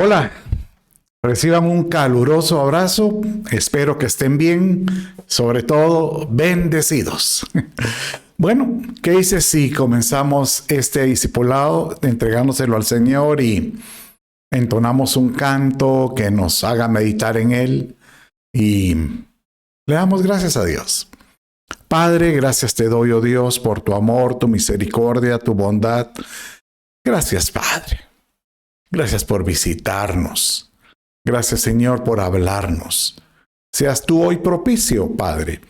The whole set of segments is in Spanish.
Hola, reciban un caluroso abrazo, espero que estén bien, sobre todo bendecidos. Bueno, ¿qué dices si comenzamos este discipulado entregándoselo al Señor y entonamos un canto que nos haga meditar en Él y le damos gracias a Dios? Padre, gracias te doy, oh Dios, por tu amor, tu misericordia, tu bondad. Gracias, Padre. Gracias por visitarnos. Gracias, Señor, por hablarnos. Seas tú hoy propicio, Padre,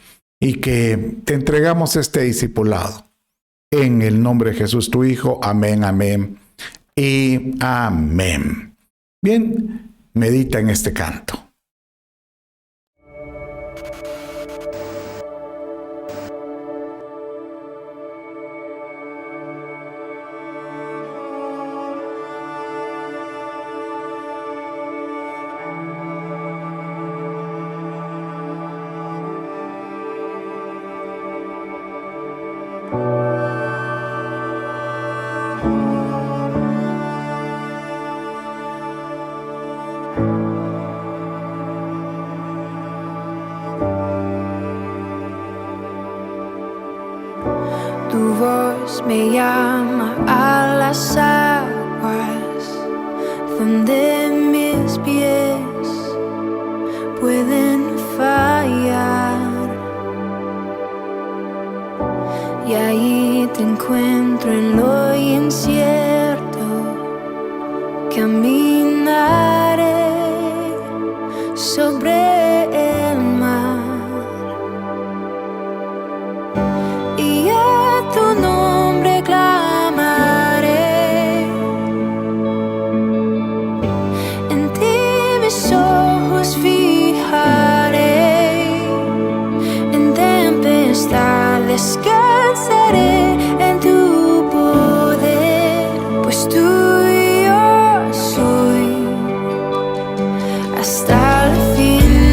y que te entregamos este discipulado. En el nombre de Jesús, tu Hijo. Amén, amén y amén. Bien, medita en este canto. Tu voz me llama a las aguas donde mis pies pueden fallar, y ahí te encuentro en lo incierto. Caminaré sobre el mar y a tu nombre clamaré. En ti mis ojos fijaré, en tempestad descansaré en tu poder, pues tuyo soy hasta el fin.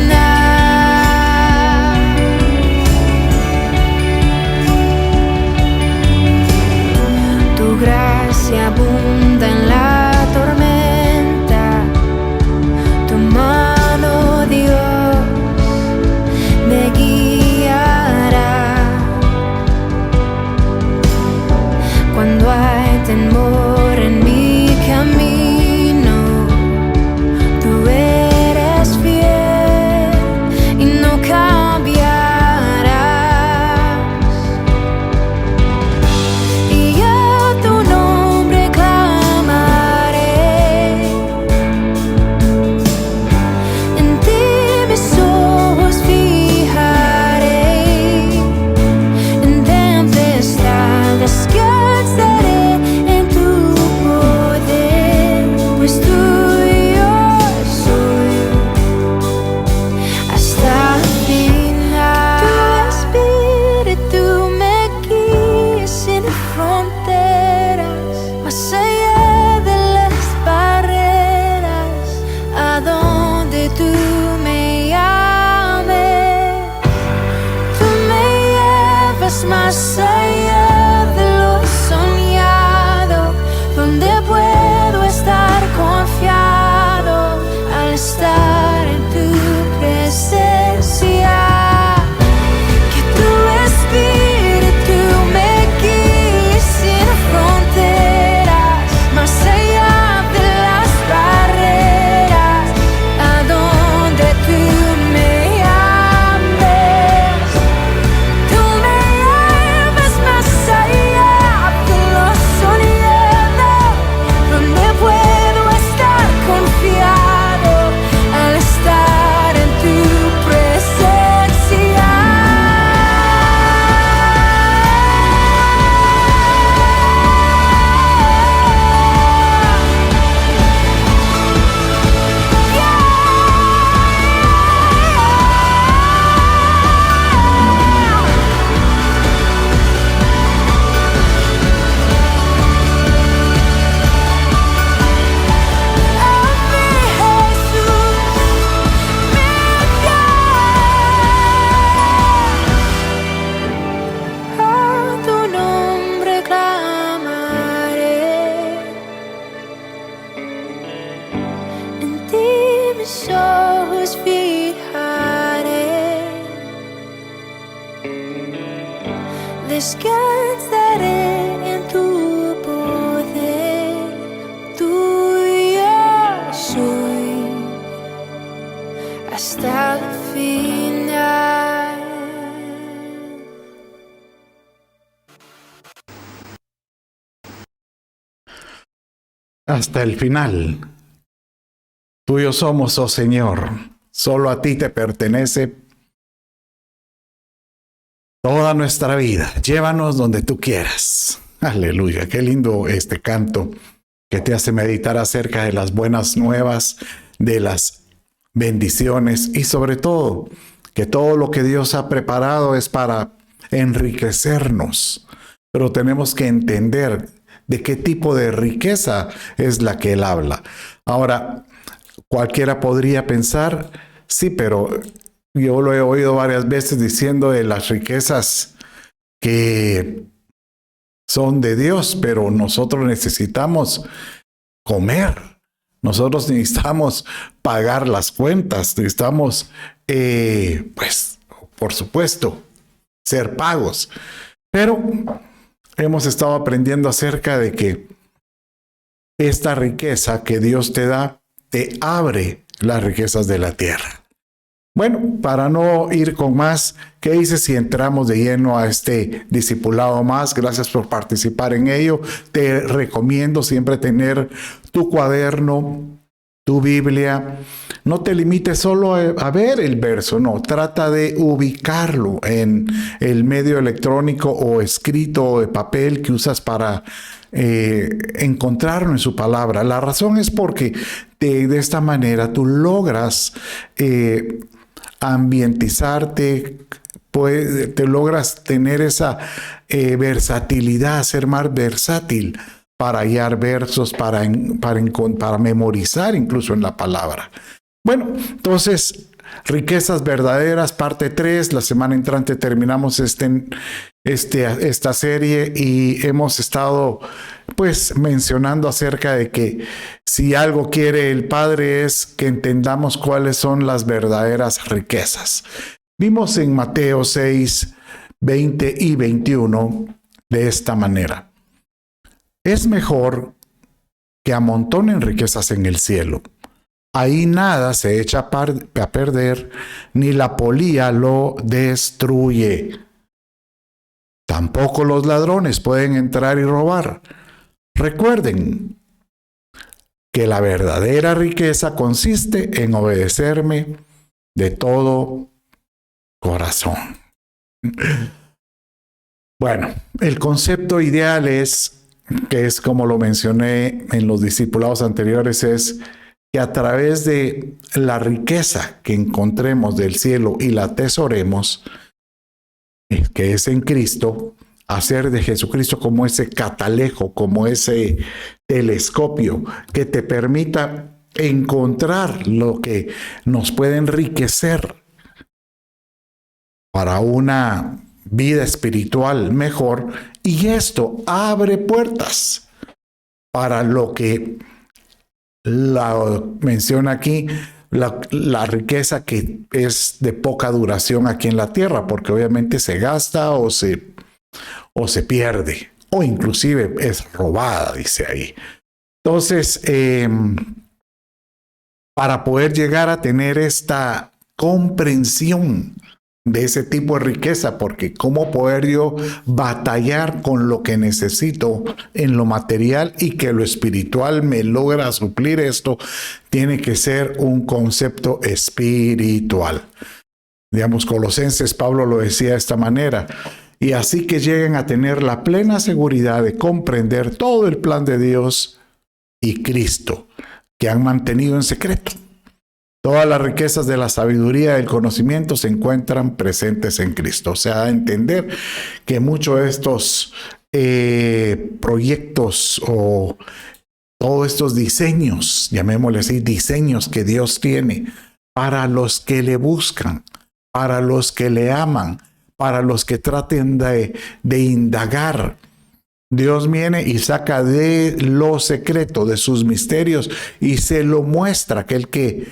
mis ojos fijaré, descansaré en tu poder, tuyo soy hasta el final. Hasta el final. Tuyo somos, oh Señor. Solo a ti te pertenece toda nuestra vida. Llévanos donde tú quieras. Aleluya. Qué lindo este canto que te hace meditar acerca de las buenas nuevas, de las bendiciones y sobre todo que todo lo que Dios ha preparado es para enriquecernos. Pero tenemos que entender de qué tipo de riqueza es la que Él habla. Ahora, cualquiera podría pensar, sí, pero yo lo he oído varias veces diciendo de las riquezas que son de Dios, pero nosotros necesitamos comer. Nosotros necesitamos pagar las cuentas, necesitamos, pues, por supuesto, ser pagos. Pero hemos estado aprendiendo acerca de que esta riqueza que Dios te da, te abre las riquezas de la tierra. Bueno, para no ir con más, ¿qué dices si entramos de lleno a este discipulado más? Gracias por participar en ello. Te recomiendo siempre tener tu cuaderno, tu Biblia. No te limites solo a ver el verso, no. Trata de ubicarlo en el medio electrónico o escrito o de papel que usas para encontrarlo en su palabra. La razón es porque de esta manera tú logras ambientizarte, te logras tener esa versatilidad, ser más versátil para hallar versos, para memorizar incluso en la palabra. Bueno, entonces, riquezas verdaderas, parte 3. La semana entrante terminamos esta serie y hemos estado pues mencionando acerca de que si algo quiere el Padre es que entendamos cuáles son las verdaderas riquezas. Vimos en Mateo 6, 20 y 21 de esta manera. Es mejor que amontonen riquezas en el cielo. Ahí nada se echa a perder, ni la polilla lo destruye. Tampoco los ladrones pueden entrar y robar. Recuerden que la verdadera riqueza consiste en obedecerme de todo corazón. Bueno, el concepto ideal es, que es como lo mencioné en los discipulados anteriores, es que a través de la riqueza que encontremos del cielo y la atesoremos, que es en Cristo, hacer de Jesucristo como ese catalejo, como ese telescopio que te permita encontrar lo que nos puede enriquecer para una vida espiritual mejor, y esto abre puertas para lo que la menciona aquí, la riqueza que es de poca duración aquí en la tierra, porque obviamente se gasta o se pierde, o inclusive es robada, dice ahí. Entonces, para poder llegar a tener esta comprensión de ese tipo de riqueza, porque cómo poder yo batallar con lo que necesito en lo material y que lo espiritual me logra suplir esto, tiene que ser un concepto espiritual. Digamos, Colosenses, Pablo lo decía de esta manera, y así que lleguen a tener la plena seguridad de comprender todo el plan de Dios y Cristo, que han mantenido en secreto. Todas las riquezas de la sabiduría y del conocimiento se encuentran presentes en Cristo. O sea, a entender que muchos de estos proyectos o todos estos diseños, llamémosle así, diseños que Dios tiene para los que le buscan, para los que le aman, para los que traten de indagar. Dios viene y saca de lo secreto, de sus misterios, y se lo muestra, aquel que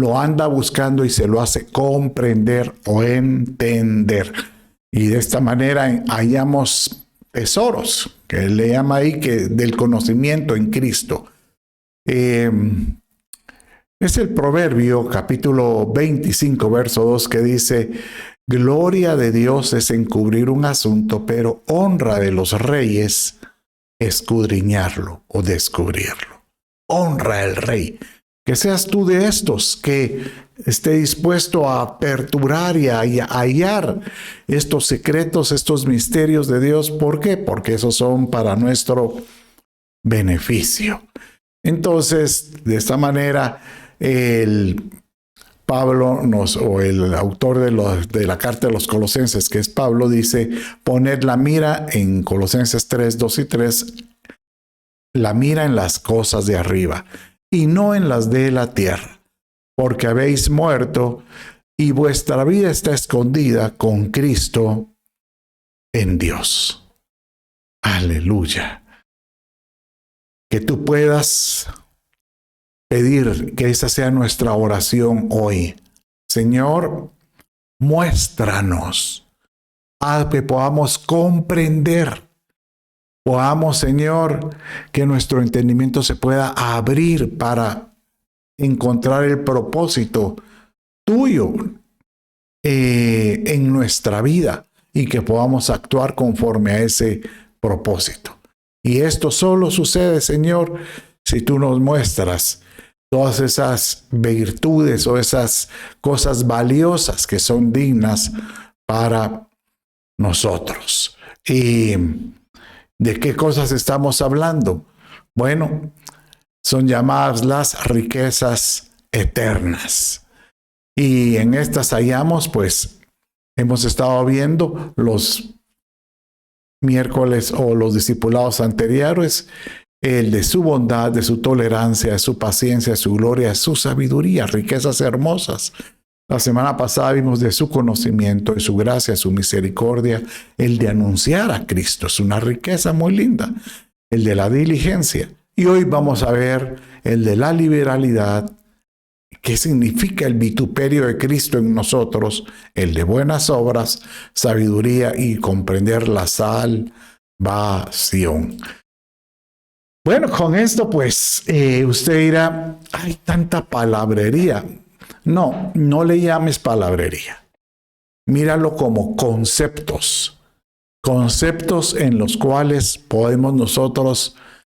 lo anda buscando y se lo hace comprender o entender. Y de esta manera hallamos tesoros, que él le llama ahí que del conocimiento en Cristo. Es el Proverbio capítulo 25, verso 2, que dice: gloria de Dios es encubrir un asunto, pero honra de los reyes escudriñarlo o descubrirlo. Honra al rey. Que seas tú de estos que esté dispuesto a perturbar y a hallar estos secretos, estos misterios de Dios. ¿Por qué? Porque esos son para nuestro beneficio. Entonces, de esta manera, el autor de la carta de los Colosenses, que es Pablo, dice: poned la mira en Colosenses 3, 2 y 3, la mira en las cosas de arriba y no en las de la tierra, porque habéis muerto y vuestra vida está escondida con Cristo en Dios. Aleluya. Que tú puedas pedir que esa sea nuestra oración hoy. Señor, muéstranos, haz que podamos comprender, podamos, Señor, que nuestro entendimiento se pueda abrir para encontrar el propósito tuyo en nuestra vida y que podamos actuar conforme a ese propósito. Y esto solo sucede, Señor, si tú nos muestras todas esas virtudes o esas cosas valiosas que son dignas para nosotros. ¿Y de qué cosas estamos hablando? Bueno, son llamadas las riquezas eternas. Y en estas hallamos, pues, hemos estado viendo los miércoles o los discipulados anteriores, el de su bondad, de su tolerancia, de su paciencia, de su gloria, de su sabiduría, riquezas hermosas. La semana pasada vimos de su conocimiento, de su gracia, su misericordia, el de anunciar a Cristo. Es una riqueza muy linda. El de la diligencia. Y hoy vamos a ver el de la liberalidad. ¿Qué significa el vituperio de Cristo en nosotros? El de buenas obras, sabiduría y comprender la salvación. Bueno, con esto pues usted dirá: hay tanta palabrería. No, no le llames palabrería. Míralo como conceptos. Conceptos en los cuales podemos nosotros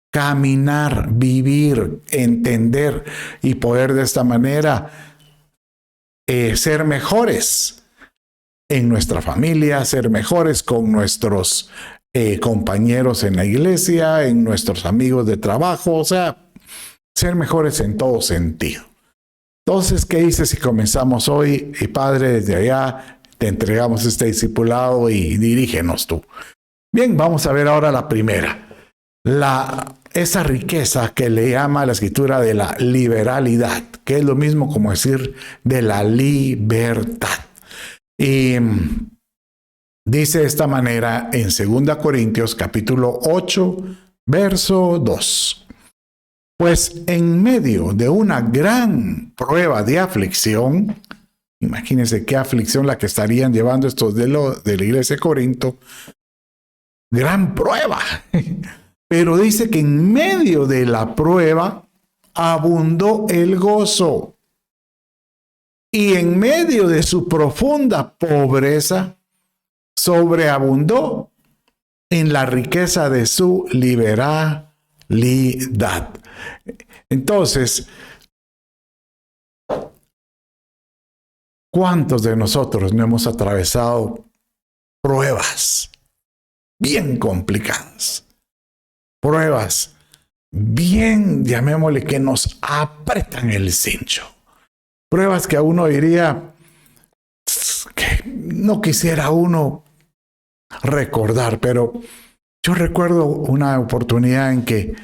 caminar, vivir, entender y poder de esta manera ser mejores en nuestra familia, ser mejores con nuestros compañeros en la iglesia, en nuestros amigos de trabajo, o sea, ser mejores en todo sentido. Entonces, ¿qué dices si comenzamos hoy? Y Padre, desde allá te entregamos este discipulado y dirígenos tú. Bien, vamos a ver ahora la primera. Esa riqueza que le llama a la escritura de la liberalidad, que es lo mismo como decir de la libertad. Y dice de esta manera en 2 Corintios capítulo 8, verso 2. Pues en medio de una gran prueba de aflicción, imagínense qué aflicción la que estarían llevando estos de la iglesia de Corinto, gran prueba. Pero dice que en medio de la prueba abundó el gozo. Y en medio de su profunda pobreza sobreabundó en la riqueza de su liberalidad. Entonces, ¿cuántos de nosotros no hemos atravesado pruebas bien complicadas? Pruebas bien, llamémosle, que nos apretan el cincho. Pruebas que a uno diría que no quisiera uno recordar, pero yo recuerdo una oportunidad en que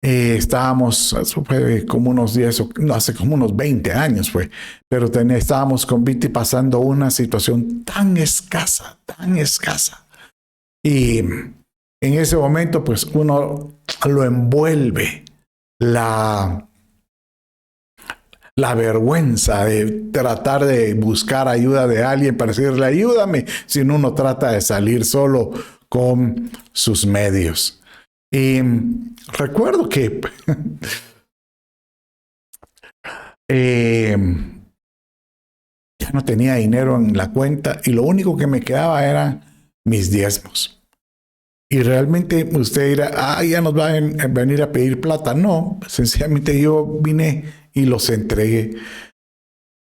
estábamos, eso fue como unos 10, no, hace como unos 20 años fue, pero estábamos con Viti pasando una situación tan escasa. Y en ese momento, pues uno lo envuelve la vergüenza de tratar de buscar ayuda de alguien para decirle ayúdame, sino uno trata de salir solo con sus medios. Y recuerdo que ya no tenía dinero en la cuenta y lo único que me quedaba eran mis diezmos. Y realmente usted dirá, ya nos va a venir a pedir plata. No, sencillamente yo vine y los entregué.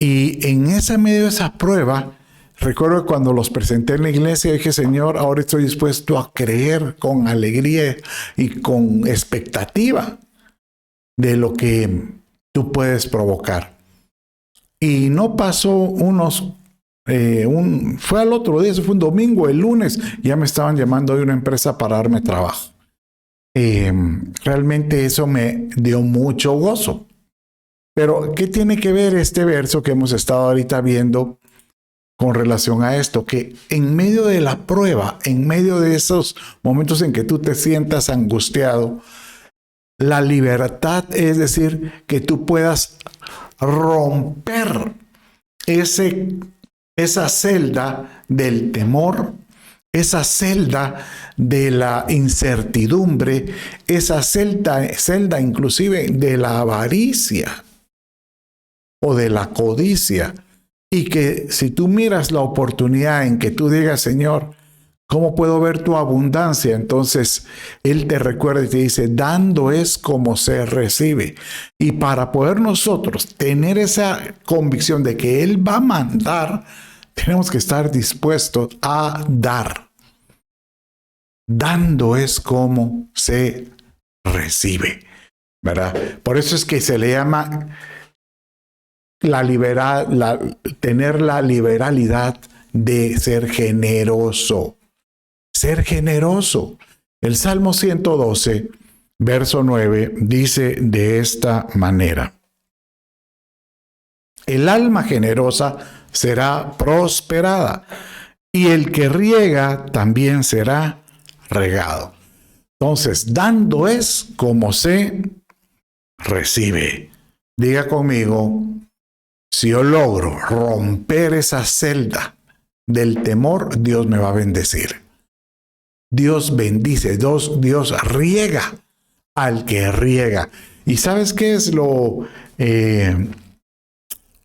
Y en ese medio de esa prueba, recuerdo que cuando los presenté en la iglesia, dije, Señor, ahora estoy dispuesto a creer con alegría y con expectativa de lo que tú puedes provocar. Y no pasó fue al otro día, eso fue un domingo, el lunes, ya me estaban llamando de una empresa para darme trabajo. Realmente eso me dio mucho gozo. Pero, ¿qué tiene que ver este verso que hemos estado ahorita viendo con relación a esto? Que en medio de la prueba, en medio de esos momentos en que tú te sientas angustiado, la libertad es decir, que tú puedas romper esa celda del temor, esa celda de la incertidumbre, esa celda inclusive de la avaricia o de la codicia. Y que si tú miras la oportunidad en que tú digas, Señor, ¿cómo puedo ver tu abundancia? Entonces Él te recuerda y te dice, dando es como se recibe. Y para poder nosotros tener esa convicción de que Él va a mandar, tenemos que estar dispuestos a dar. Dando es como se recibe, ¿verdad? Por eso es que se le llama tener la liberalidad de ser generoso. Ser generoso. El Salmo 112, verso 9, dice de esta manera: el alma generosa será prosperada, y el que riega también será regado. Entonces, dando es como se recibe. Diga conmigo, si yo logro romper esa celda del temor, Dios me va a bendecir. Dios bendice, Dios riega al que riega. ¿Y sabes qué es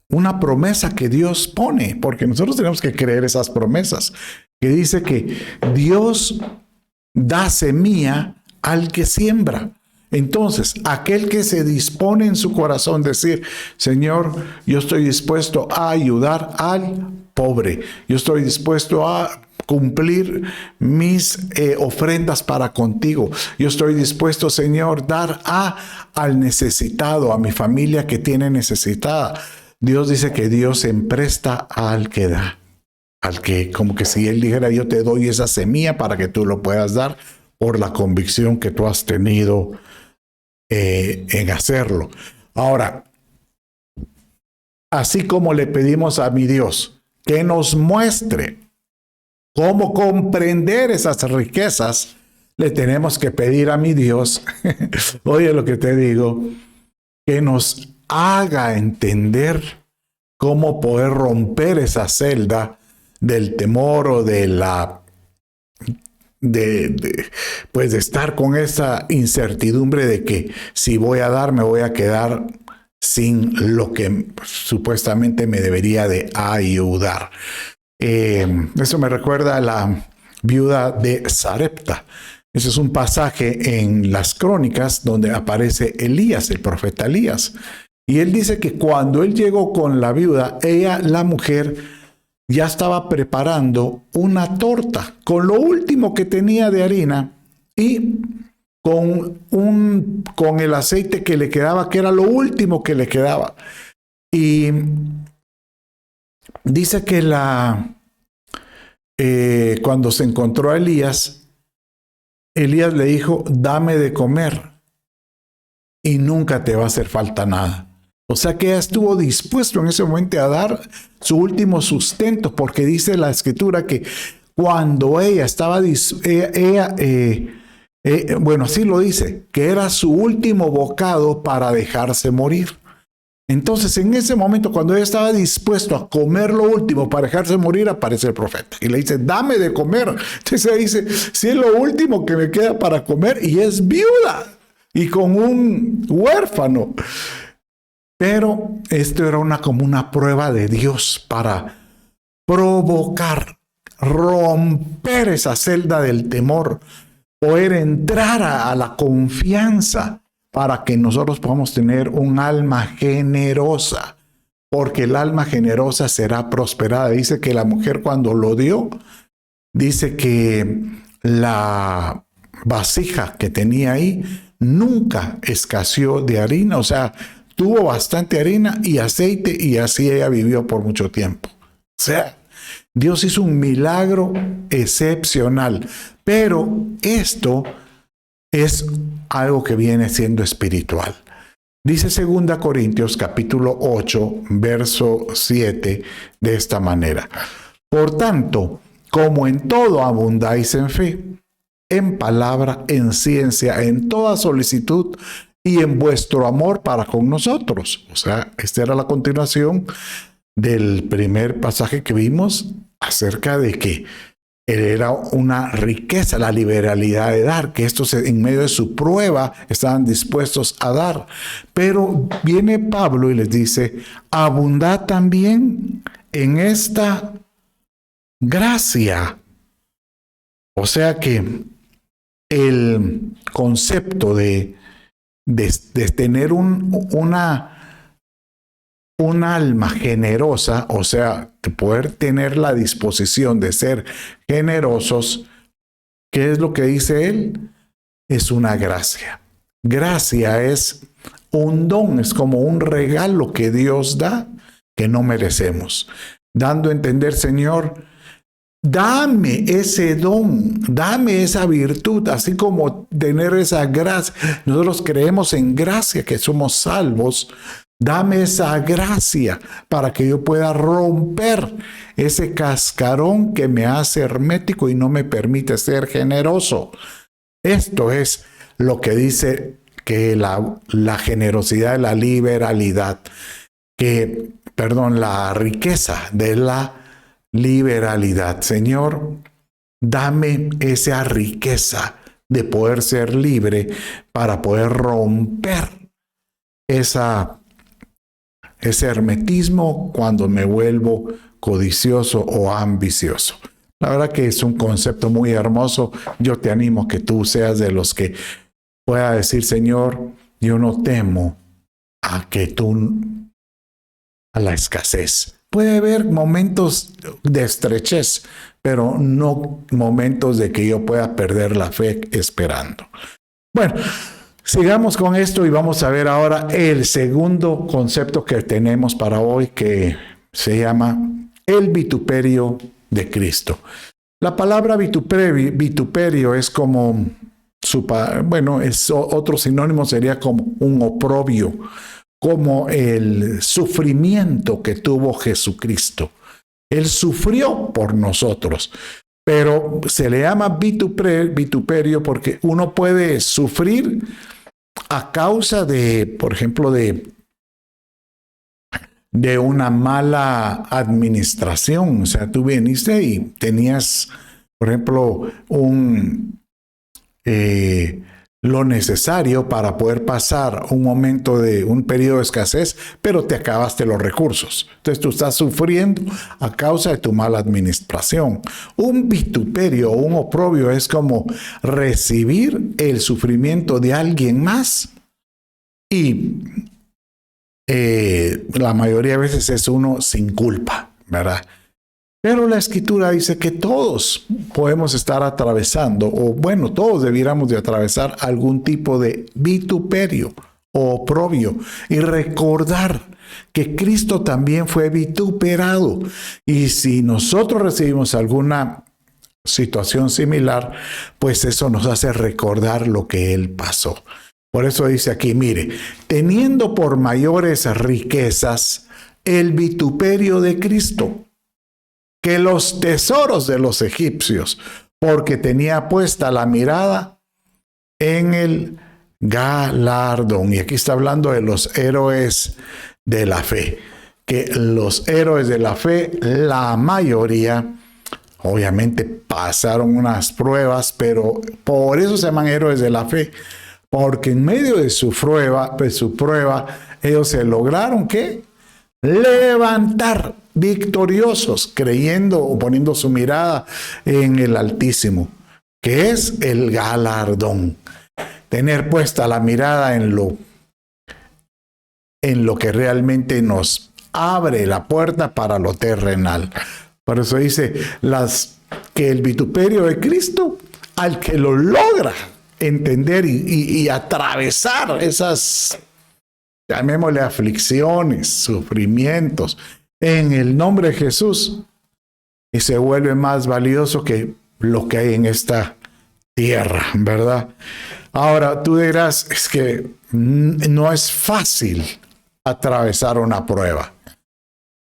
una promesa que Dios pone? Porque nosotros tenemos que creer esas promesas, que dice que Dios da semilla al que siembra. Entonces, aquel que se dispone en su corazón decir, Señor, yo estoy dispuesto a ayudar al pobre, yo estoy dispuesto a cumplir mis ofrendas para contigo, yo estoy dispuesto, Señor, dar al necesitado, a mi familia que tiene necesitada. Dios dice que Dios empresta al que da, al que, como que si Él dijera, yo te doy esa semilla para que tú lo puedas dar por la convicción que tú has tenido en hacerlo. Ahora, así como le pedimos a mi Dios que nos muestre cómo comprender esas riquezas, le tenemos que pedir a mi Dios, oye lo que te digo, que nos haga entender cómo poder romper esa celda del temor o de pues de estar con esa incertidumbre de que si voy a dar, me voy a quedar sin lo que supuestamente me debería de ayudar. Eso me recuerda a la viuda de Sarepta. Ese es un pasaje en las Crónicas donde aparece Elías, el profeta Elías. Y él dice que cuando él llegó con la viuda, ella, la mujer, ya estaba preparando una torta con lo último que tenía de harina y con el aceite que le quedaba, que era lo último que le quedaba. Y dice que cuando se encontró a Elías le dijo, dame de comer y nunca te va a hacer falta nada. O sea que ella estuvo dispuesto en ese momento a dar su último sustento, porque dice la Escritura que cuando ella estaba, bueno, así lo dice, que era su último bocado para dejarse morir. Entonces, en ese momento, cuando ella estaba dispuesto a comer lo último para dejarse morir, aparece el profeta y le dice, dame de comer. Entonces ella dice, si es lo último que me queda para comer, y es viuda y con un huérfano. Pero esto era como una prueba de Dios para provocar, romper esa celda del temor, poder entrar a la confianza, para que nosotros podamos tener un alma generosa, porque el alma generosa será prosperada. Dice que la mujer, cuando lo dio, dice que la vasija que tenía ahí nunca escaseó de harina, o sea, tuvo bastante harina y aceite, y así ella vivió por mucho tiempo. O sea, Dios hizo un milagro excepcional, pero esto es algo que viene siendo espiritual. Dice 2 Corintios capítulo 8, verso 7, de esta manera: por tanto, como en todo abundáis en fe, en palabra, en ciencia, en toda solicitud y en vuestro amor para con nosotros. O sea, esta era la continuación del primer pasaje que vimos acerca de que era una riqueza, la liberalidad de dar, que estos en medio de su prueba estaban dispuestos a dar. Pero viene Pablo y les dice, abundad también en esta gracia. O sea que el concepto de tener un alma generosa, o sea, de poder tener la disposición de ser generosos, ¿qué es lo que dice él? Es una gracia. Gracia es un don, es como un regalo que Dios da que no merecemos, dando a entender, Señor, dame ese don, dame esa virtud, así como tener esa gracia. Nosotros creemos en gracia, que somos salvos. Dame esa gracia para que yo pueda romper ese cascarón que me hace hermético y no me permite ser generoso. Esto es lo que dice que la generosidad, la liberalidad, la riqueza de la liberalidad. Señor, dame esa riqueza de poder ser libre para poder romper ese hermetismo cuando me vuelvo codicioso o ambicioso. La verdad que es un concepto muy hermoso. Yo te animo a que tú seas de los que pueda decir, Señor, yo no temo a la escasez. Puede haber momentos de estrechez, pero no momentos de que yo pueda perder la fe esperando. Bueno, sigamos con esto y vamos a ver ahora el segundo concepto que tenemos para hoy, que se llama el vituperio de Cristo. La palabra vituperio es como, otro sinónimo sería como un oprobio, como el sufrimiento que tuvo Jesucristo. Él sufrió por nosotros, pero se le llama vituperio porque uno puede sufrir a causa de, por ejemplo, de una mala administración. O sea, tú viniste y tenías, por ejemplo, lo necesario para poder pasar un periodo de escasez, pero te acabaste los recursos. Entonces tú estás sufriendo a causa de tu mala administración. Un vituperio o un oprobio es como recibir el sufrimiento de alguien más y la mayoría de veces es uno sin culpa, ¿verdad? Pero la Escritura dice que todos podemos estar atravesando, todos debiéramos de atravesar algún tipo de vituperio o oprobio y recordar que Cristo también fue vituperado. Y si nosotros recibimos alguna situación similar, pues eso nos hace recordar lo que Él pasó. Por eso dice aquí, mire, teniendo por mayores riquezas el vituperio de Cristo que los tesoros de los egipcios, porque tenía puesta la mirada en el galardón. Y aquí está hablando de los héroes de la fe. Que los héroes de la fe, la mayoría, obviamente pasaron unas pruebas, pero por eso se llaman héroes de la fe. Porque en medio de su prueba, ellos se lograron, ¿qué? Levantar victoriosos, creyendo o poniendo su mirada en el Altísimo, que es el galardón. Tener puesta la mirada en lo que realmente nos abre la puerta para lo terrenal. Por eso dice que el vituperio de Cristo, al que lo logra entender y atravesar esas, llamémosle, aflicciones, sufrimientos, en el nombre de Jesús, y se vuelve más valioso que lo que hay en esta tierra, ¿verdad? Ahora tú dirás, es que no es fácil atravesar una prueba.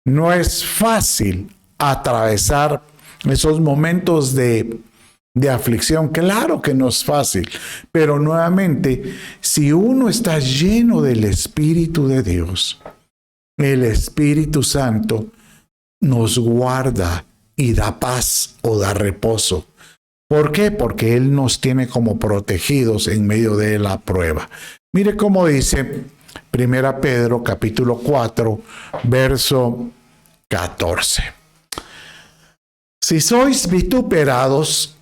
No es fácil atravesar esos momentos de aflicción. Claro que no es fácil, pero nuevamente, si uno está lleno del Espíritu de Dios, el Espíritu Santo nos guarda y da paz o da reposo. ¿Por qué? Porque Él nos tiene como protegidos en medio de la prueba. Mire cómo dice 1 Pedro capítulo 4, verso 14. Si sois vituperados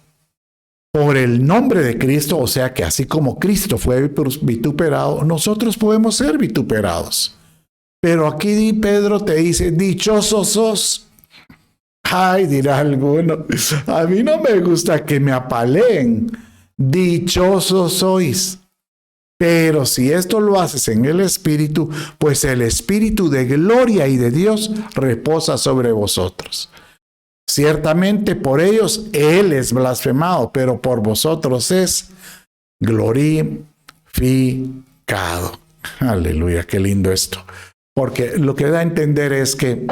por el nombre de Cristo, o sea que así como Cristo fue vituperado, nosotros podemos ser vituperados. Pero aquí Pedro te dice, dichosos sos. Ay, dirá alguno, a mí no me gusta que me apaleen. Dichosos sois. Pero si esto lo haces en el Espíritu, pues el Espíritu de gloria y de Dios reposa sobre vosotros. Ciertamente por ellos Él es blasfemado, pero por vosotros es glorificado. Aleluya, qué lindo esto. Porque lo que da a entender es que,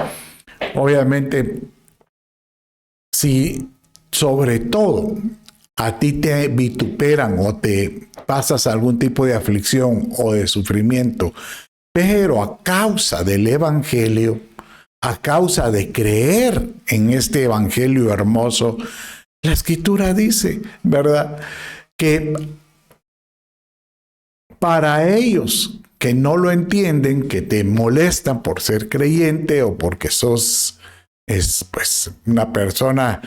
obviamente, si sobre todo a ti te vituperan o te pasas algún tipo de aflicción o de sufrimiento, pero a causa del Evangelio, a causa de creer en este Evangelio hermoso, la Escritura dice, ¿verdad?, que para ellos que no lo entienden, que te molestan por ser creyente o porque sos una persona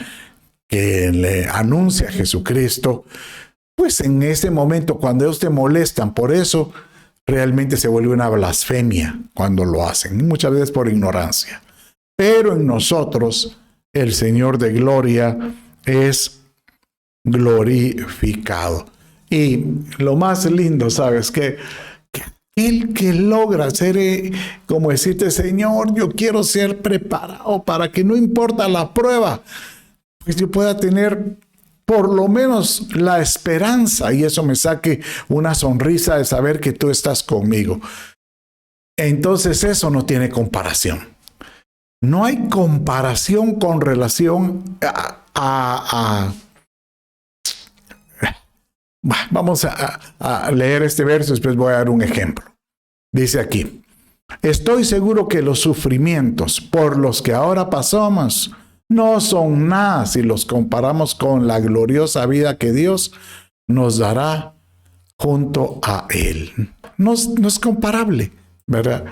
que le anuncia a Jesucristo, pues en ese momento cuando ellos te molestan por eso, realmente se vuelve una blasfemia cuando lo hacen, muchas veces por ignorancia. Pero en nosotros el Señor de gloria es glorificado. Y lo más lindo, ¿sabes qué? El que logra ser, como decirte, Señor, yo quiero ser preparado para que no importa la prueba, pues yo pueda tener por lo menos la esperanza y eso me saque una sonrisa de saber que tú estás conmigo. Entonces eso no tiene comparación. No hay comparación con relación Vamos a leer este verso, después voy a dar un ejemplo. Dice aquí, estoy seguro que los sufrimientos por los que ahora pasamos no son nada si los comparamos con la gloriosa vida que Dios nos dará junto a Él. No es comparable, ¿verdad?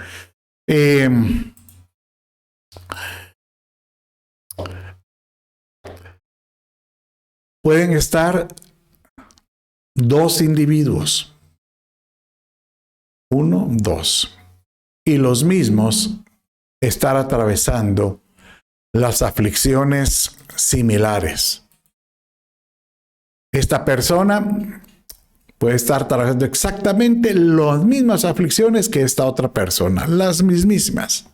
Pueden estar dos individuos, 1, 2, y los mismos estar atravesando las aflicciones similares. Esta persona puede estar atravesando exactamente las mismas aflicciones que esta otra persona, las mismísimas.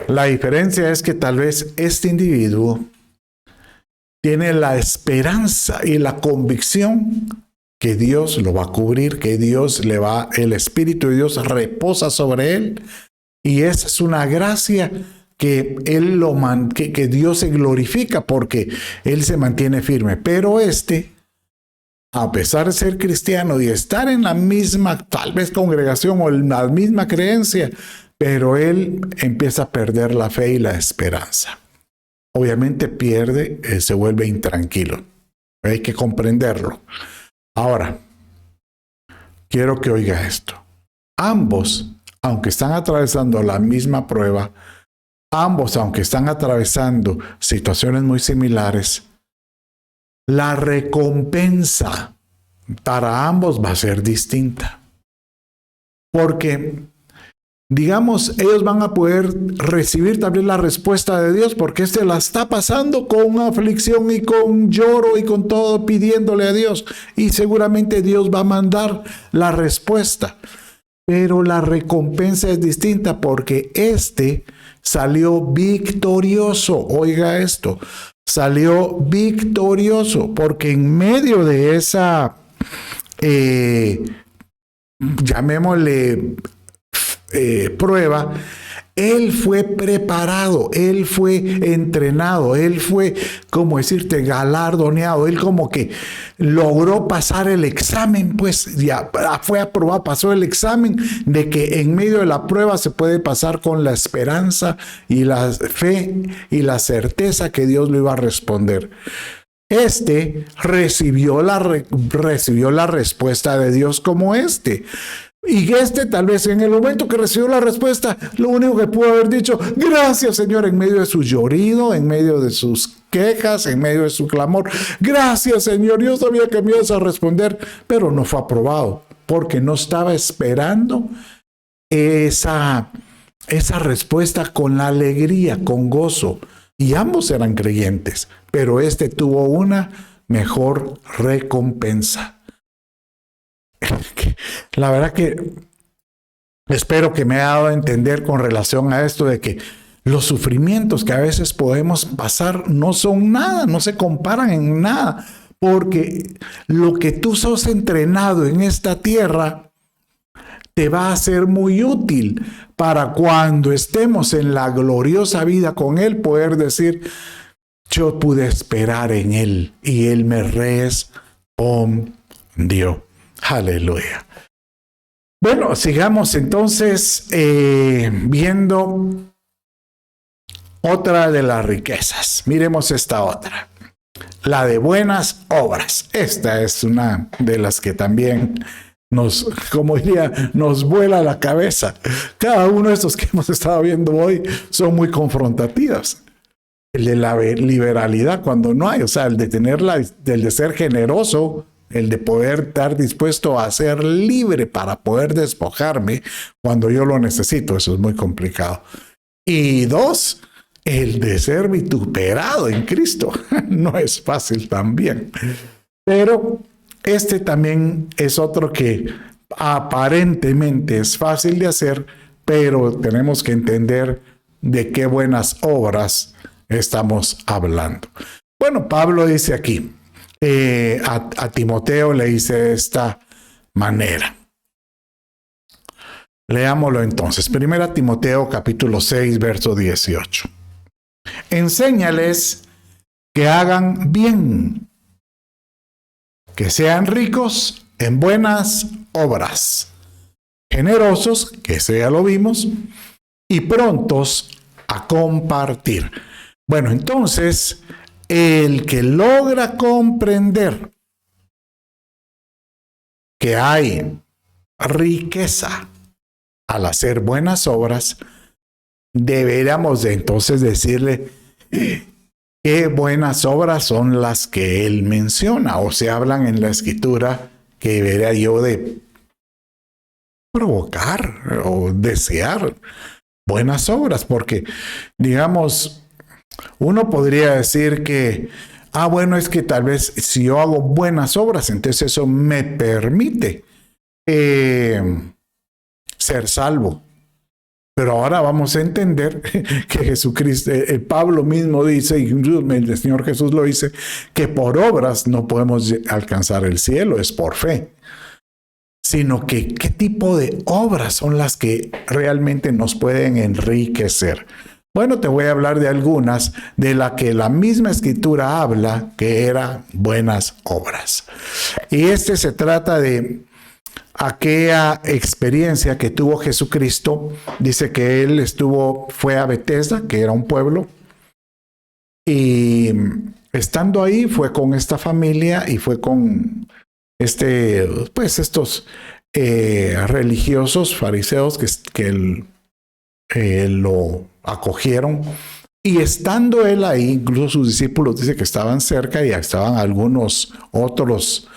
La diferencia es que tal vez este individuo tiene la esperanza y la convicción que Dios lo va a cubrir, que el Espíritu de Dios reposa sobre él. Y esa es una gracia que que Dios se glorifica porque él se mantiene firme. Pero a pesar de ser cristiano y estar en la misma, tal vez congregación o en la misma creencia, pero él empieza a perder la fe y la esperanza. Obviamente pierde, se vuelve intranquilo. Hay que comprenderlo. Ahora, quiero que oiga esto. Ambos, aunque están atravesando la misma prueba, ambos, aunque están atravesando situaciones muy similares, la recompensa para ambos va a ser distinta. Porque, digamos, ellos van a poder recibir también la respuesta de Dios, porque este la está pasando con aflicción y con lloro y con todo, pidiéndole a Dios. Y seguramente Dios va a mandar la respuesta. Pero la recompensa es distinta porque este salió victorioso. Oiga esto, salió victorioso porque en medio de esa, llamémosle prueba, él fue preparado, él fue entrenado, él fue, como decirte, galardoneado, él como que logró pasar el examen, pues ya fue aprobado, pasó el examen de que en medio de la prueba se puede pasar con la esperanza y la fe y la certeza que Dios lo iba a responder. Este recibió la respuesta de Dios como este. Y este tal vez en el momento que recibió la respuesta, lo único que pudo haber dicho, gracias Señor, en medio de su llorido, en medio de sus quejas, en medio de su clamor, gracias Señor, yo sabía que me ibas a responder, pero no fue aprobado, porque no estaba esperando esa respuesta con la alegría, con gozo. Y ambos eran creyentes, pero este tuvo una mejor recompensa. La verdad que espero que me haya dado a entender con relación a esto de que los sufrimientos que a veces podemos pasar no son nada, no se comparan en nada, porque lo que tú sos entrenado en esta tierra te va a ser muy útil para cuando estemos en la gloriosa vida con Él, poder decir, yo pude esperar en Él y Él me respondió. Aleluya. Bueno, sigamos entonces viendo otra de las riquezas. Miremos esta otra, la de buenas obras. Esta es una de las que también nos, como diría, nos vuela la cabeza. Cada uno de estos que hemos estado viendo hoy son muy confrontativos. El de la liberalidad cuando no hay, o sea, el de el de ser generoso, el de poder estar dispuesto a ser libre para poder despojarme cuando yo lo necesito. Eso es muy complicado. Y dos, el de ser vituperado en Cristo. No es fácil también. Pero este también es otro que aparentemente es fácil de hacer, pero tenemos que entender de qué buenas obras estamos hablando. Bueno, Pablo dice aquí, a Timoteo le dice de esta manera. Leámoslo entonces. 1 Timoteo capítulo 6, verso 18. Enséñales que hagan bien, que sean ricos en buenas obras, generosos, que eso ya lo vimos, y prontos a compartir. Bueno, entonces, el que logra comprender que hay riqueza al hacer buenas obras, deberíamos de entonces decirle qué buenas obras son las que él menciona o se hablan en la escritura que debería yo de provocar o desear buenas obras, porque digamos, uno podría decir que bueno, es que tal vez si yo hago buenas obras, entonces eso me permite ser salvo. Pero ahora vamos a entender que Jesucristo, Pablo mismo dice, y el Señor Jesús lo dice, que por obras no podemos alcanzar el cielo, es por fe. Sino que qué tipo de obras son las que realmente nos pueden enriquecer. Bueno, te voy a hablar de algunas de las que la misma escritura habla que eran buenas obras. Y se trata de aquella experiencia que tuvo Jesucristo. Dice que él fue a Betesda, que era un pueblo, y estando ahí fue con esta familia y fue con estos religiosos fariseos que lo acogieron. Y estando él ahí, incluso sus discípulos dice que estaban cerca y estaban algunos otros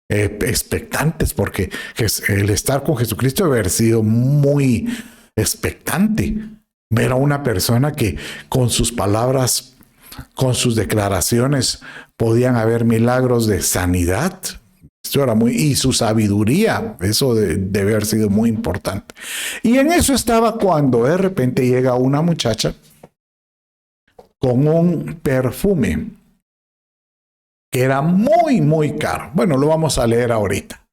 expectantes, porque el estar con Jesucristo debe haber sido muy expectante. Ver a una persona que con sus palabras, con sus declaraciones, podían haber milagros de sanidad. Esto era y su sabiduría, eso debe haber sido muy importante. Y en eso estaba cuando de repente llega una muchacha con un perfume que era muy, muy caro. Bueno, lo vamos a leer ahorita.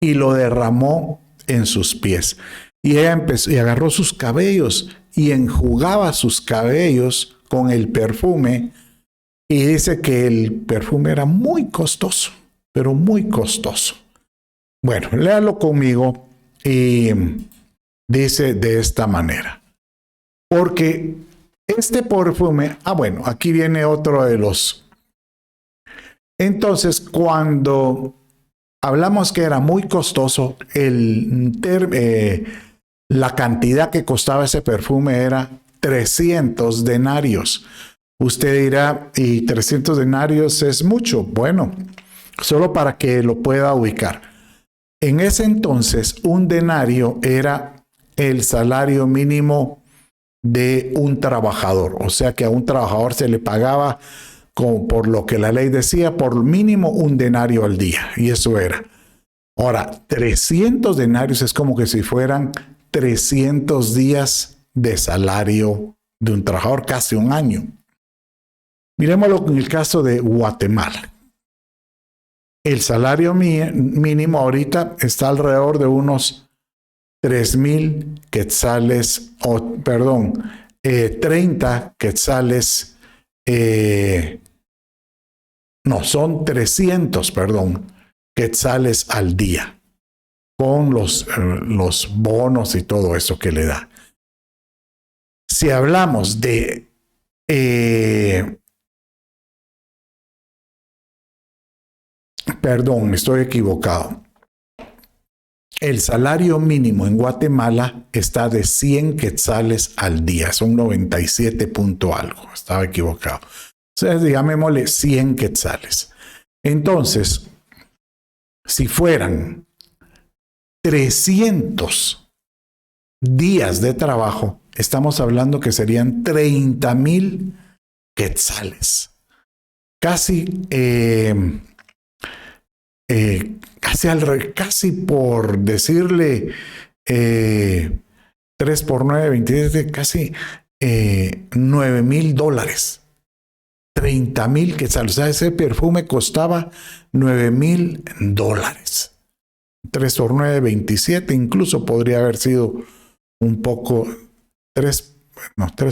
Y lo derramó en sus pies. Y ella empezó y agarró sus cabellos y enjugaba sus cabellos con el perfume. Y dice que el perfume era muy costoso, pero muy costoso. Bueno, léalo conmigo y dice de esta manera. Porque este perfume, bueno, aquí viene otro de los. Entonces, cuando hablamos que era muy costoso, la cantidad que costaba ese perfume era 300 denarios. Usted dirá, ¿y 300 denarios es mucho? Bueno, solo para que lo pueda ubicar. En ese entonces, un denario era el salario mínimo de un trabajador. O sea que a un trabajador se le pagaba, por lo que la ley decía, por mínimo un denario al día. Y eso era. Ahora, 300 denarios es como que si fueran 300 días de salario de un trabajador, casi un año. Miremoslo en el caso de Guatemala. El salario mínimo ahorita está alrededor de unos 3,000 quetzales, 30 quetzales, son 300, quetzales al día, con los bonos y todo eso que le da. Si hablamos de estoy equivocado. El salario mínimo en Guatemala está de 100 quetzales al día. Son 97 punto algo. Estaba equivocado. Entonces, llamémosle 100 quetzales. Entonces, si fueran 300 días de trabajo, estamos hablando que serían 30,000 quetzales. Casi por decirle 3 por 9, 27, casi $9,000. 30,000 quetzales. O sea, ese perfume costaba $9,000. 3 por 9, 27. Incluso podría haber sido un poco 3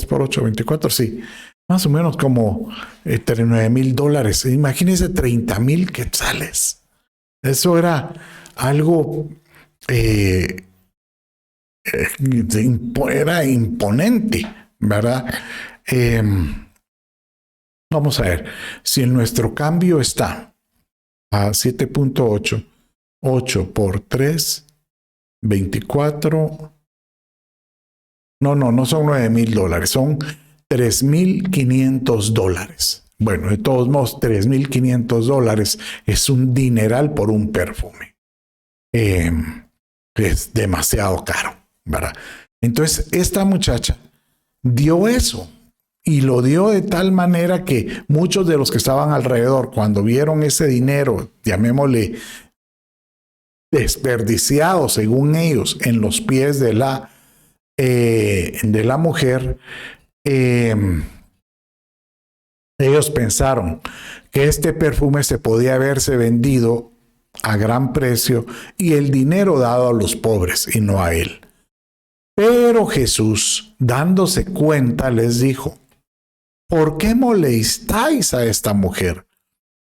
por 8, 24. Sí, más o menos como $9,000. Imagínense 30,000 quetzales. Eso era algo, era imponente, ¿verdad? Vamos a ver, si nuestro cambio está a 7.8, 8 por 3, 24, no son $9,000, son $3,500. Bueno, de todos modos, $3,500 es un dineral por un perfume. Es demasiado caro, ¿verdad? Entonces, esta muchacha dio eso y lo dio de tal manera que muchos de los que estaban alrededor, cuando vieron ese dinero, llamémosle desperdiciado, según ellos, en los pies de la mujer, ellos pensaron que este perfume se podía haberse vendido a gran precio y el dinero dado a los pobres y no a él. Pero Jesús, dándose cuenta, les dijo: ¿por qué molestáis a esta mujer?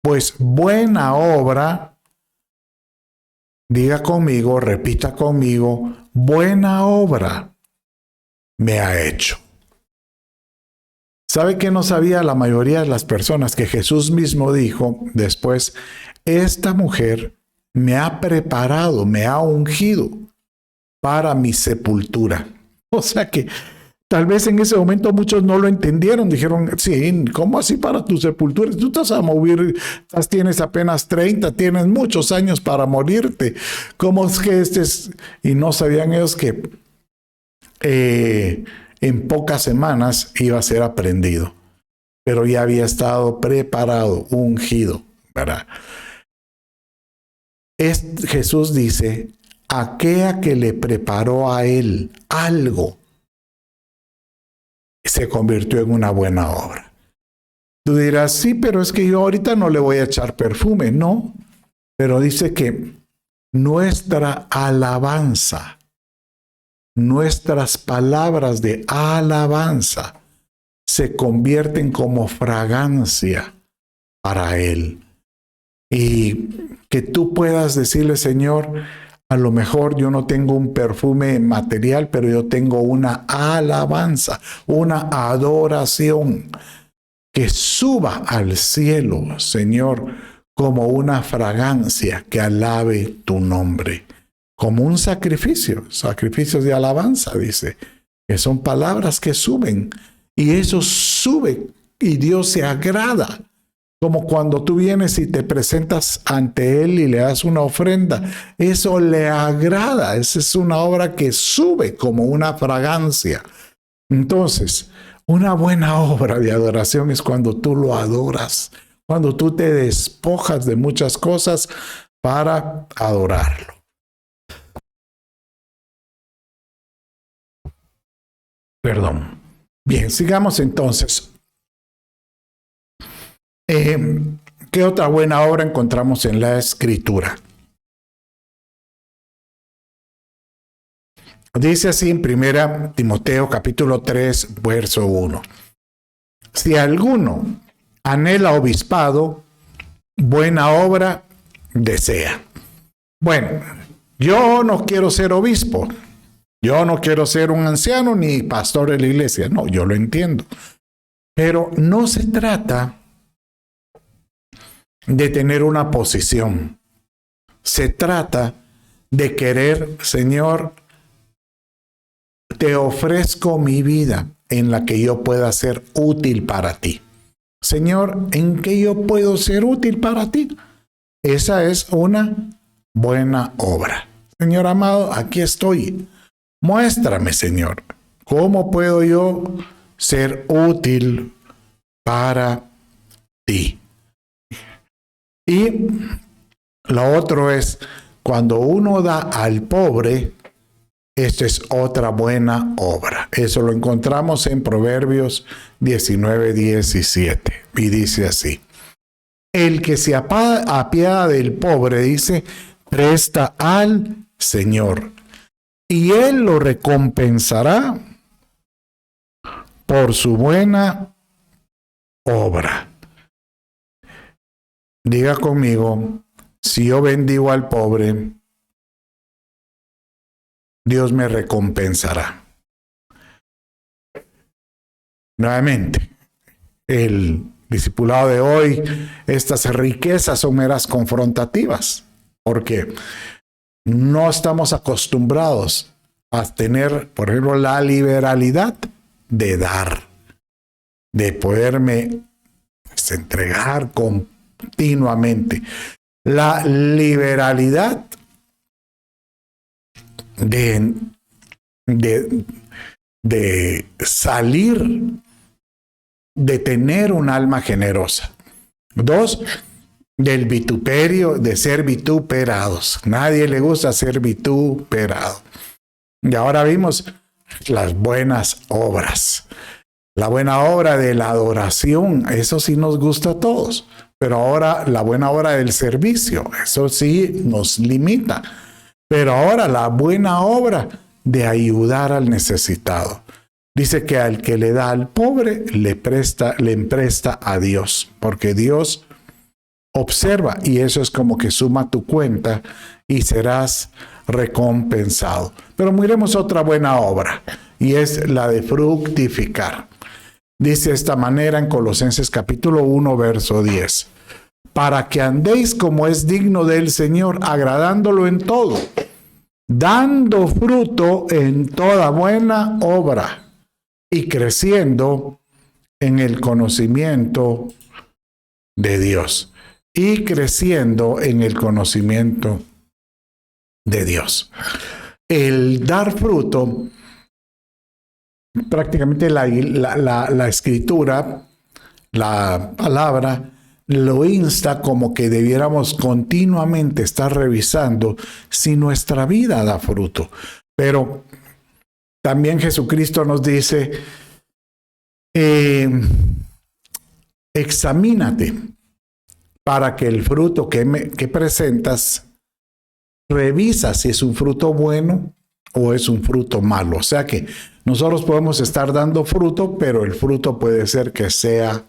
Pues buena obra, diga conmigo, repita conmigo, buena obra me ha hecho. ¿Sabe qué no sabía la mayoría de las personas? Que Jesús mismo dijo después: esta mujer me ha preparado, me ha ungido para mi sepultura. O sea que tal vez en ese momento muchos no lo entendieron. Dijeron: sí, ¿cómo así para tu sepultura? Tú estás a morir, tienes apenas 30, tienes muchos años para morirte. ¿Cómo es que Y no sabían ellos que en pocas semanas iba a ser aprendido. Pero ya había estado preparado, ungido, ¿verdad? Jesús dice: aquella que le preparó a él algo, se convirtió en una buena obra. Tú dirás: sí, pero es que yo ahorita no le voy a echar perfume. No, pero dice que nuestra alabanza, nuestras palabras de alabanza se convierten como fragancia para él. Y que tú puedas decirle: Señor, a lo mejor yo no tengo un perfume material, pero yo tengo una alabanza, una adoración que suba al cielo, Señor, como una fragancia que alabe tu nombre, como un sacrificio, sacrificios de alabanza, dice, que son palabras que suben, y eso sube y Dios se agrada. Como cuando tú vienes y te presentas ante Él y le das una ofrenda, eso le agrada. Esa es una obra que sube como una fragancia. Entonces, una buena obra de adoración es cuando tú lo adoras, cuando tú te despojas de muchas cosas para adorarlo. Perdón. Bien, sigamos entonces. ¿Qué otra buena obra encontramos en la Escritura? Dice así en 1 Timoteo capítulo 3, verso 1. Si alguno anhela obispado, buena obra desea. Bueno, yo no quiero ser obispo. Yo no quiero ser un anciano ni pastor de la iglesia. No, yo lo entiendo. Pero no se trata de tener una posición. Se trata de querer: Señor, te ofrezco mi vida en la que yo pueda ser útil para ti. Señor, ¿en qué yo puedo ser útil para ti? Esa es una buena obra. Señor amado, aquí estoy. Muéstrame, Señor, ¿cómo puedo yo ser útil para ti? Y lo otro es, cuando uno da al pobre, esta es otra buena obra. Eso lo encontramos en Proverbios 19:17. Y dice así: el que se apiada del pobre, dice, presta al Señor, y Él lo recompensará por su buena obra. Diga conmigo: si yo bendigo al pobre, Dios me recompensará. Nuevamente, el discipulado de hoy, estas riquezas son meras confrontativas, porque no estamos acostumbrados a tener, por ejemplo, la liberalidad de dar, de poderme entregar continuamente. La liberalidad de salir, de tener un alma generosa. 2, del vituperio, de ser vituperados. Nadie le gusta ser vituperado. Y ahora vimos las buenas obras. La buena obra de la adoración, eso sí nos gusta a todos. Pero ahora la buena obra del servicio, eso sí nos limita. Pero ahora la buena obra de ayudar al necesitado. Dice que al que le da al pobre, le empresta a Dios, porque Dios observa y eso es como que suma tu cuenta y serás recompensado. Pero miremos otra buena obra y es la de fructificar. Dice de esta manera en Colosenses capítulo 1, verso 10. Para que andéis como es digno del Señor, agradándolo en todo, dando fruto en toda buena obra y creciendo en el conocimiento de Dios. Y creciendo en el conocimiento de Dios. El dar fruto, prácticamente la escritura, la palabra, lo insta como que debiéramos continuamente estar revisando si nuestra vida da fruto. Pero también Jesucristo nos dice, examínate para que el fruto que presentas, revisa si es un fruto bueno o es un fruto malo. O sea que nosotros podemos estar dando fruto, pero el fruto puede ser que sea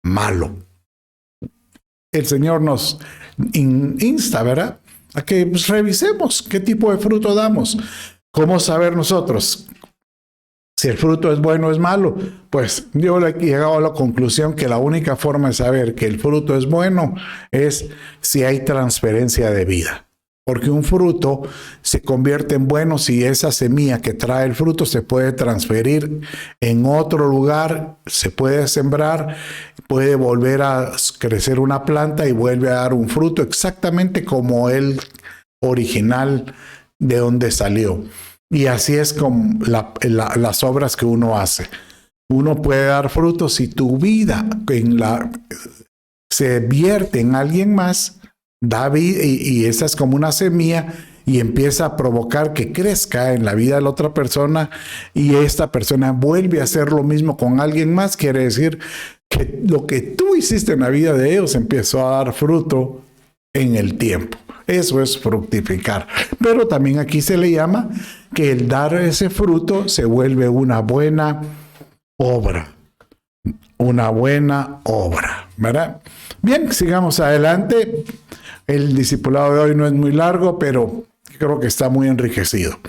malo. El Señor nos insta, ¿verdad?, a que revisemos qué tipo de fruto damos. ¿Cómo saber nosotros si el fruto es bueno o es malo? Pues yo he llegado a la conclusión que la única forma de saber que el fruto es bueno es si hay transferencia de vida. Porque un fruto se convierte en bueno si esa semilla que trae el fruto se puede transferir en otro lugar, se puede sembrar, puede volver a crecer una planta y vuelve a dar un fruto exactamente como el original de donde salió. Y así es como las obras que uno hace. Uno puede dar frutos si tu vida se vierte en alguien más, da vida, y esa es como una semilla y empieza a provocar que crezca en la vida de la otra persona y esta persona vuelve a hacer lo mismo con alguien más. Quiere decir que lo que tú hiciste en la vida de ellos empezó a dar fruto en el tiempo. Eso es fructificar. Pero también aquí se le llama que el dar ese fruto se vuelve una buena obra. Una buena obra, ¿verdad? Bien, sigamos adelante. El discipulado de hoy no es muy largo, pero creo que está muy enriquecido.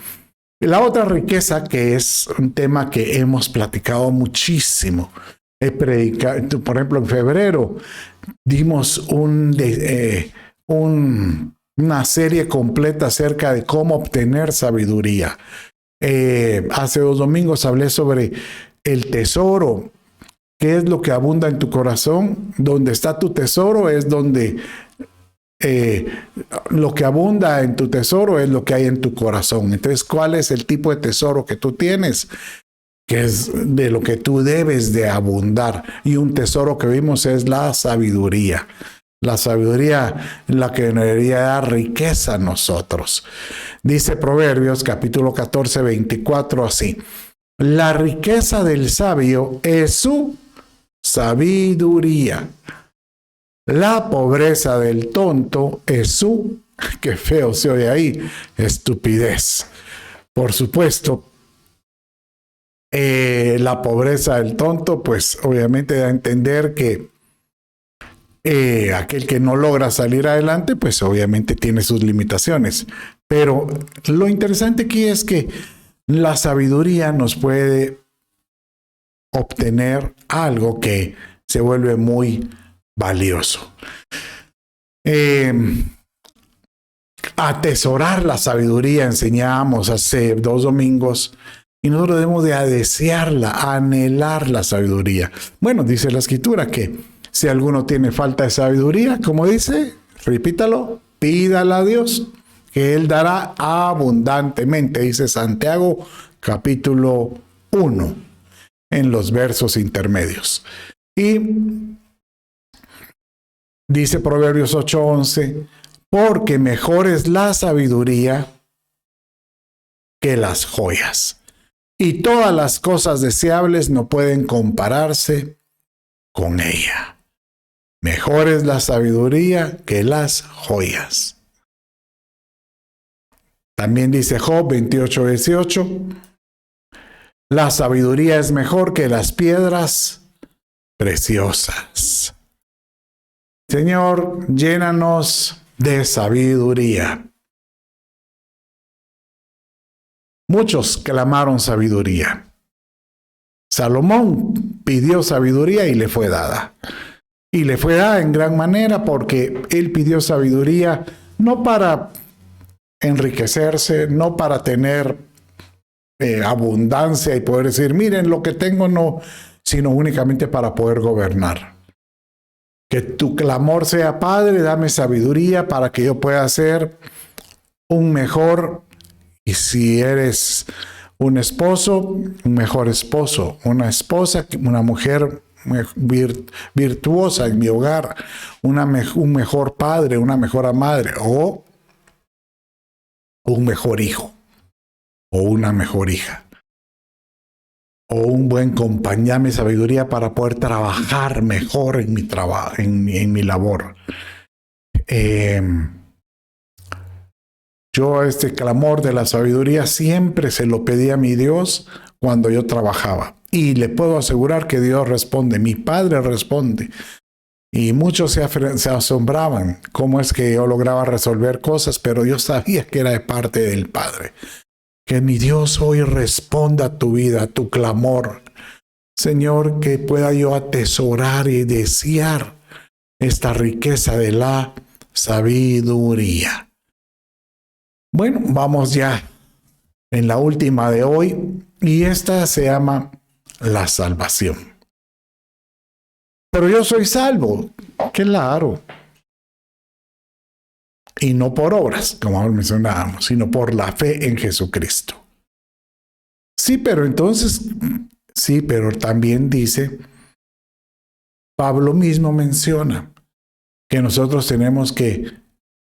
La otra riqueza, que es un tema que hemos platicado muchísimo, he predicado, por ejemplo, en febrero dimos una serie completa acerca de cómo obtener sabiduría. Hace 2 domingos hablé sobre el tesoro. ¿Qué es lo que abunda en tu corazón? Donde está tu tesoro es donde lo que abunda en tu tesoro es lo que hay en tu corazón. Entonces, ¿cuál es el tipo de tesoro que tú tienes? Que es de lo que tú debes de abundar. Y un tesoro que vimos es la sabiduría. La sabiduría, la que debería dar riqueza a nosotros. Dice Proverbios capítulo 14, 24 así. La riqueza del sabio es su sabiduría. La pobreza del tonto es su, qué feo se oye ahí, estupidez. Por supuesto, la pobreza del tonto, pues obviamente da a entender que aquel que no logra salir adelante, pues obviamente tiene sus limitaciones. Pero lo interesante aquí es que la sabiduría nos puede obtener algo que se vuelve muy valioso. Atesorar la sabiduría enseñamos hace 2 domingos y nosotros debemos de desearla, anhelar la sabiduría. Bueno, dice la escritura que si alguno tiene falta de sabiduría, como dice, repítalo, pídala a Dios, que Él dará abundantemente, dice Santiago capítulo 1, en los versos intermedios. Y dice Proverbios 8:11, porque mejor es la sabiduría que las joyas, y todas las cosas deseables no pueden compararse con ella. Mejor es la sabiduría que las joyas. También dice Job 28:18, la sabiduría es mejor que las piedras preciosas. Señor, llénanos de sabiduría. Muchos clamaron sabiduría. Salomón pidió sabiduría y le fue dada. Y le fue dada en gran manera porque él pidió sabiduría no para enriquecerse, no para tener abundancia y poder decir, miren lo que tengo, no, sino únicamente para poder gobernar. Que tu clamor sea, Padre, dame sabiduría para que yo pueda ser un mejor, y si eres un esposo, un mejor esposo, una esposa, una mujer virtuosa en mi hogar, un mejor padre, una mejor madre, o un mejor hijo, o una mejor hija, o un buen compañero. Dame sabiduría para poder trabajar mejor en mi trabajo, en mi labor. Yo este clamor de la sabiduría siempre se lo pedí a mi Dios cuando yo trabajaba. Y le puedo asegurar que Dios responde, mi Padre responde. Y muchos se asombraban cómo es que yo lograba resolver cosas, pero yo sabía que era de parte del Padre. Que mi Dios hoy responda a tu vida, a tu clamor. Señor, que pueda yo atesorar y desear esta riqueza de la sabiduría. Bueno, vamos ya en la última de hoy, y esta se llama la salvación. Pero yo soy salvo, claro. Y no por obras, como mencionábamos, sino por la fe en Jesucristo. Sí, pero entonces, sí, pero también dice, Pablo mismo menciona que nosotros tenemos que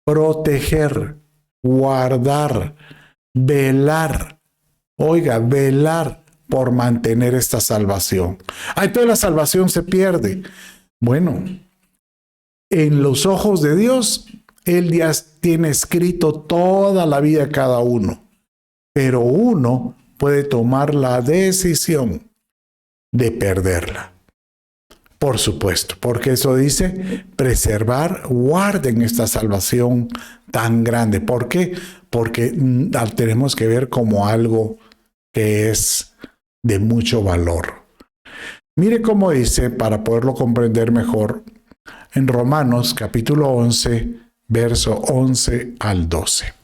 proteger, guardar, velar. Oiga, velar por mantener esta salvación. Entonces la salvación se pierde. Bueno, en los ojos de Dios, Él ya tiene escrito toda la vida de cada uno. Pero uno puede tomar la decisión de perderla. Por supuesto, porque eso dice preservar, guarden esta salvación tan grande. ¿Por qué? Porque tenemos que ver como algo que es de mucho valor. Mire cómo dice, para poderlo comprender mejor, en Romanos capítulo 11, verso 11 al 12.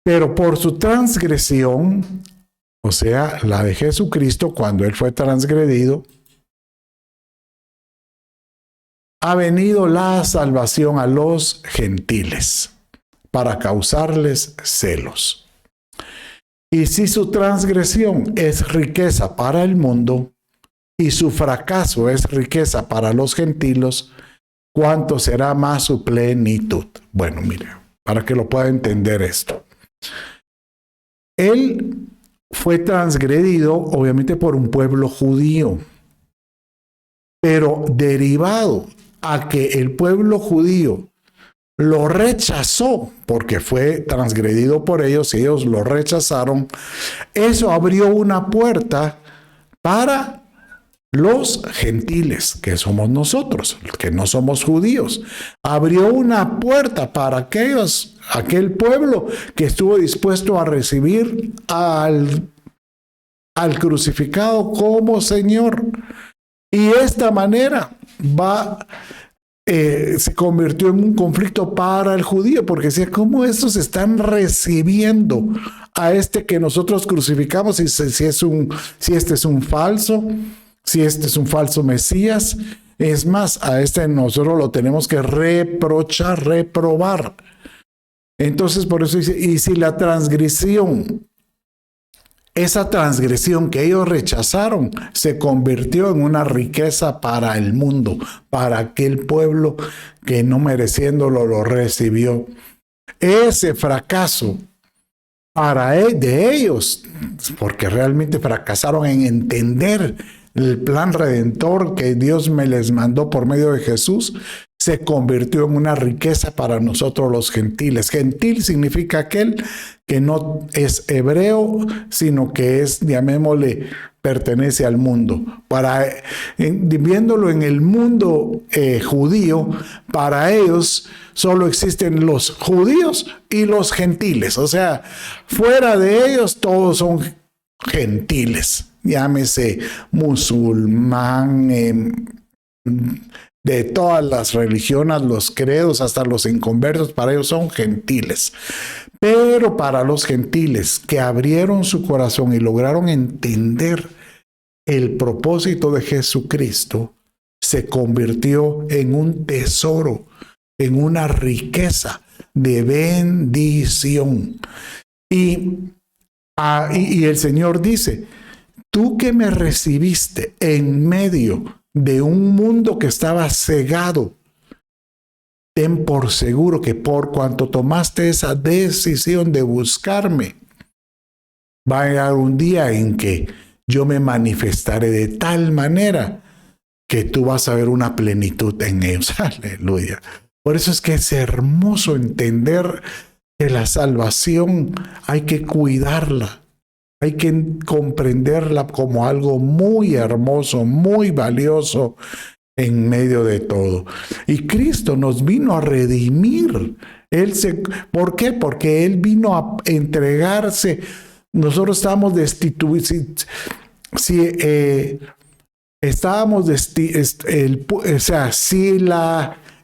Pero por su transgresión, o sea, la de Jesucristo, cuando Él fue transgredido, ha venido la salvación a los gentiles para causarles celos. Y si su transgresión es riqueza para el mundo y su fracaso es riqueza para los gentiles, ¿cuánto será más su plenitud? Bueno, mire, para que lo pueda entender esto. Él fue transgredido, obviamente, por un pueblo judío, pero derivado a que el pueblo judío lo rechazó porque fue transgredido por ellos y ellos lo rechazaron, eso abrió una puerta para los gentiles, que somos nosotros, que no somos judíos. Abrió una puerta para aquel pueblo que estuvo dispuesto a recibir al crucificado como Señor. Y de esta manera se convirtió en un conflicto para el judío, porque decía, ¿cómo estos están recibiendo a este que nosotros crucificamos? Si este es un falso, si este es un falso Mesías. Es más, a este nosotros lo tenemos que reprochar, reprobar. Entonces, por eso dice, y si la transgresión, esa transgresión que ellos rechazaron, se convirtió en una riqueza para el mundo, para aquel pueblo que no mereciéndolo lo recibió. Ese fracaso de ellos, porque realmente fracasaron en entender el plan redentor que Dios les mandó por medio de Jesús, se convirtió en una riqueza para nosotros los gentiles. Gentil significa aquel que no es hebreo, sino que es, llamémosle, pertenece al mundo. Viéndolo en el mundo judío, para ellos solo existen los judíos y los gentiles. O sea, fuera de ellos todos son gentiles. Llámese musulmán, de todas las religiones, los credos, hasta los inconversos, para ellos son gentiles. Pero para los gentiles que abrieron su corazón y lograron entender el propósito de Jesucristo, se convirtió en un tesoro, en una riqueza de bendición. Y el Señor dice, tú que me recibiste en medio de un mundo que estaba cegado, ten por seguro que por cuanto tomaste esa decisión de buscarme, va a llegar un día en que yo me manifestaré de tal manera que tú vas a ver una plenitud en ellos. Aleluya. Por eso es que es hermoso entender que la salvación hay que cuidarla. Hay que comprenderla como algo muy hermoso, muy valioso en medio de todo. Y Cristo nos vino a redimir. ¿Por qué? Porque Él vino a entregarse. Nosotros estábamos destituidos.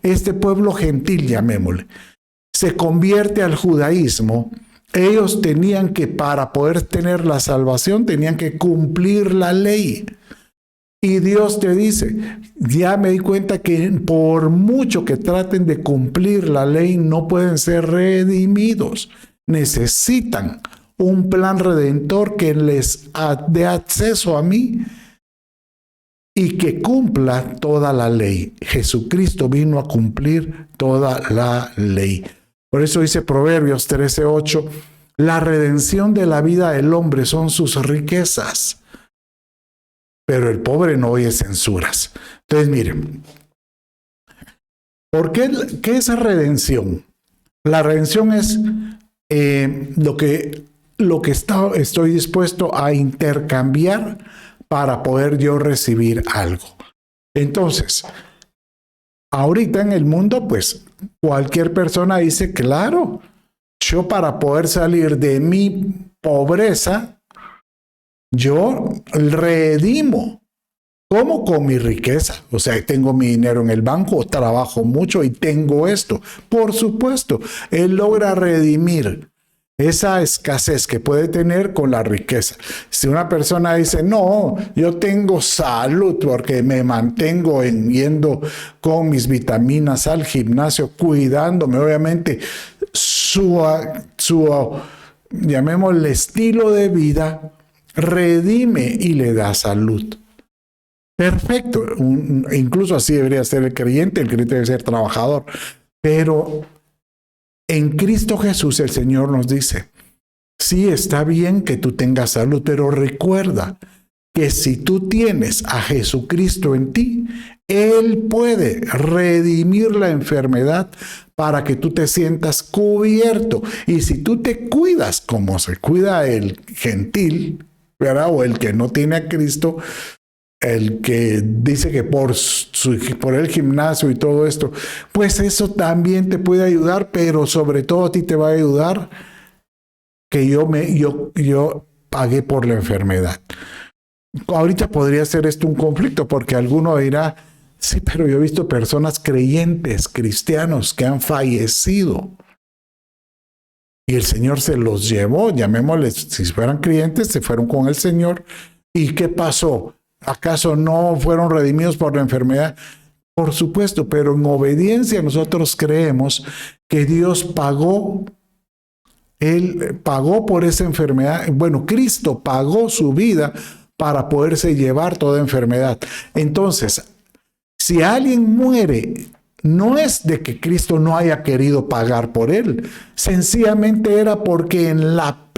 Este pueblo gentil, llamémosle, se convierte al judaísmo, ellos tenían que, para poder tener la salvación, tenían que cumplir la ley. Y Dios te dice, ya me di cuenta que por mucho que traten de cumplir la ley, no pueden ser redimidos. Necesitan un plan redentor que les dé acceso a mí y que cumpla toda la ley. Jesucristo vino a cumplir toda la ley. Por eso dice Proverbios 13:8, la redención de la vida del hombre son sus riquezas, pero el pobre no oye censuras. Entonces, miren, ¿qué es redención? La redención es lo que estoy dispuesto a intercambiar para poder yo recibir algo. Entonces, ahorita en el mundo, pues, cualquier persona dice, claro, yo para poder salir de mi pobreza, yo redimo. ¿Cómo? Con mi riqueza. O sea, tengo mi dinero en el banco, trabajo mucho y tengo esto. Por supuesto, él logra redimir esa escasez que puede tener con la riqueza. Si una persona dice, no, yo tengo salud porque me mantengo yendo con mis vitaminas al gimnasio, cuidándome, obviamente, llamémosle estilo de vida, redime y le da salud. Perfecto. Incluso así debería ser el creyente debe ser trabajador. Pero en Cristo Jesús el Señor nos dice, sí, está bien que tú tengas salud, pero recuerda que si tú tienes a Jesucristo en ti, Él puede redimir la enfermedad para que tú te sientas cubierto. Y si tú te cuidas como se cuida el gentil, ¿verdad? O el que no tiene a Cristo, el que dice que por el gimnasio y todo esto, pues eso también te puede ayudar, pero sobre todo a ti te va a ayudar que yo pagué por la enfermedad. Ahorita podría ser esto un conflicto, porque alguno dirá, sí, pero yo he visto personas creyentes, cristianos, que han fallecido y el Señor se los llevó, llamémosles, si fueran creyentes, se fueron con el Señor. ¿Y qué pasó? ¿Acaso no fueron redimidos por la enfermedad? Por supuesto, pero en obediencia nosotros creemos que Dios pagó. Él pagó por esa enfermedad. Bueno, Cristo pagó su vida para poderse llevar toda enfermedad. Entonces, si alguien muere, no es de que Cristo no haya querido pagar por él. Sencillamente era porque en la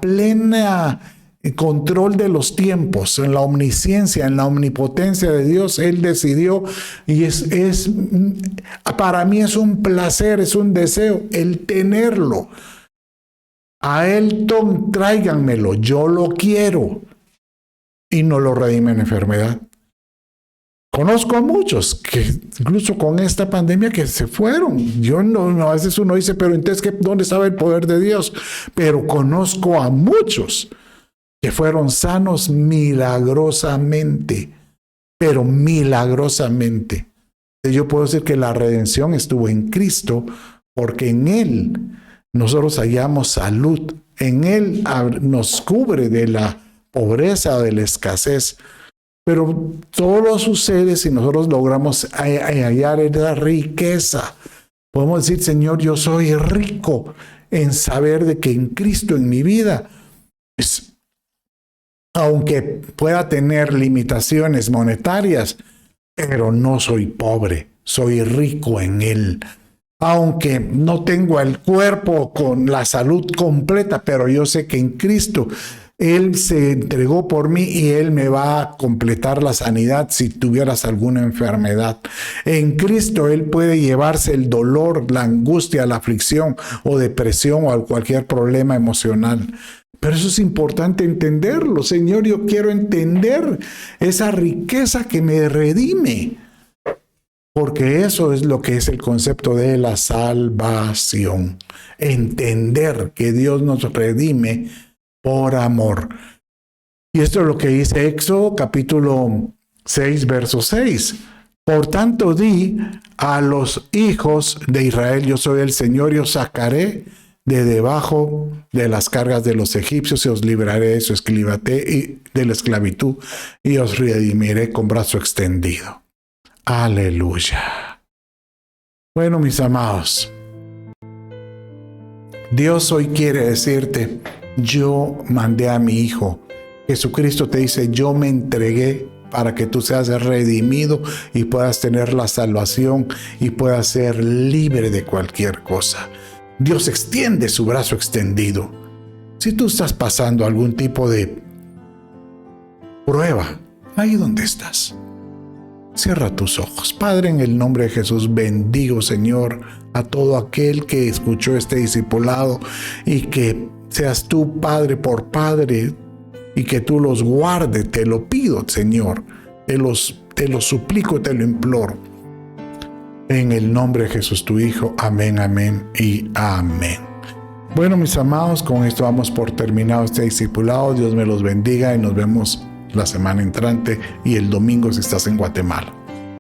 plena control de los tiempos, en la omnisciencia, en la omnipotencia de Dios. Él decidió, y para mí es un placer, es un deseo el tenerlo. A Él tráiganmelo, yo lo quiero. Y no lo redime en enfermedad. Conozco a muchos que incluso con esta pandemia que se fueron. A veces uno dice, pero entonces ¿dónde estaba el poder de Dios? Pero conozco a muchos que fueron sanos milagrosamente, pero milagrosamente. Yo puedo decir que la redención estuvo en Cristo, porque en Él nosotros hallamos salud. En Él nos cubre de la pobreza o de la escasez. Pero todo sucede si nosotros logramos hallar esa riqueza. Podemos decir, Señor, yo soy rico en saber de que en Cristo, en mi vida, aunque pueda tener limitaciones monetarias, pero no soy pobre, soy rico en Él. Aunque no tengo el cuerpo con la salud completa, pero yo sé que en Cristo Él se entregó por mí y Él me va a completar la sanidad si tuvieras alguna enfermedad. En Cristo Él puede llevarse el dolor, la angustia, la aflicción o depresión o cualquier problema emocional. Pero eso es importante entenderlo. Señor, yo quiero entender esa riqueza que me redime. Porque eso es lo que es el concepto de la salvación. Entender que Dios nos redime por amor. Y esto es lo que dice Éxodo capítulo 6, verso 6. Por tanto di a los hijos de Israel, yo soy el Señor y os sacaré de debajo de las cargas de los egipcios y os libraré de su de la esclavitud y os redimiré con brazo extendido. Aleluya. Bueno, mis amados, Dios hoy quiere decirte, yo mandé a mi Hijo. Jesucristo te dice, yo me entregué para que tú seas redimido y puedas tener la salvación y puedas ser libre de cualquier cosa. Dios extiende su brazo extendido. Si tú estás pasando algún tipo de prueba, ahí donde estás, cierra tus ojos. Padre, en el nombre de Jesús, bendigo, Señor, a todo aquel que escuchó este discipulado y que seas tú, Padre por Padre, y que tú los guardes. Te lo pido, Señor. Te lo suplico, te lo imploro. En el nombre de Jesús, tu Hijo. Amén, amén y amén. Bueno, mis amados, con esto vamos por terminado este discipulado. Dios me los bendiga y nos vemos la semana entrante y el domingo si estás en Guatemala.